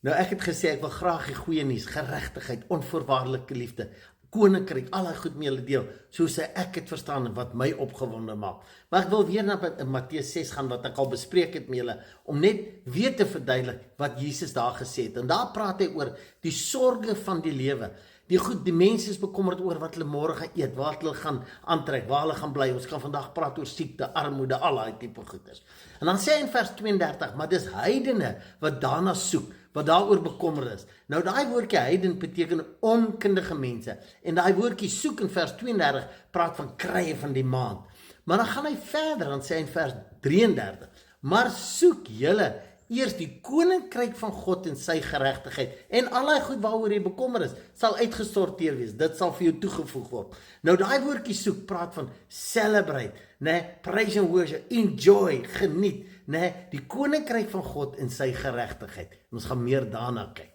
Nou ek het gesê ek wil graag die goeie nuus, geregtigheid, onvoorwaardelike liefde, koninkryk, al die goed mee julle deel, soos ek het verstaan en wat my opgewonde maak. Maar ek wil weer na Matteus 6 gaan wat ek al bespreek het met julle, om net weer te verduidelik wat Jesus daar gesê het. En daar praat hy oor die sorge van die lewe. Die mense is bekommerd oor wat hulle môre gaan eet, wat hulle gaan aantrek, waar hulle gaan bly. Ons gaan vandag praat oor siekte, armoede, al daai tipe goeders. En dan sê hy in vers 32, maar dis heidene wat daarna soek, wat daaroor bekommerd is. Nou daai woordjie heiden beteken onkundige mense. En daai woordjie soek in vers 32 praat van krye van die maand. Maar dan gaan hy verder, dan sê hy in vers 33, maar soek julle eers die koninkryk van God en sy geregtigheid, en al die goed waaroor jy bekommer is, sal uitgesorteer wees, dit sal vir jou toegevoeg word. Nou daai woordjie soek praat van celebrate, praise and worship, enjoy, geniet, die koninkryk van God en sy geregtigheid. En ons gaan meer daarna kyk.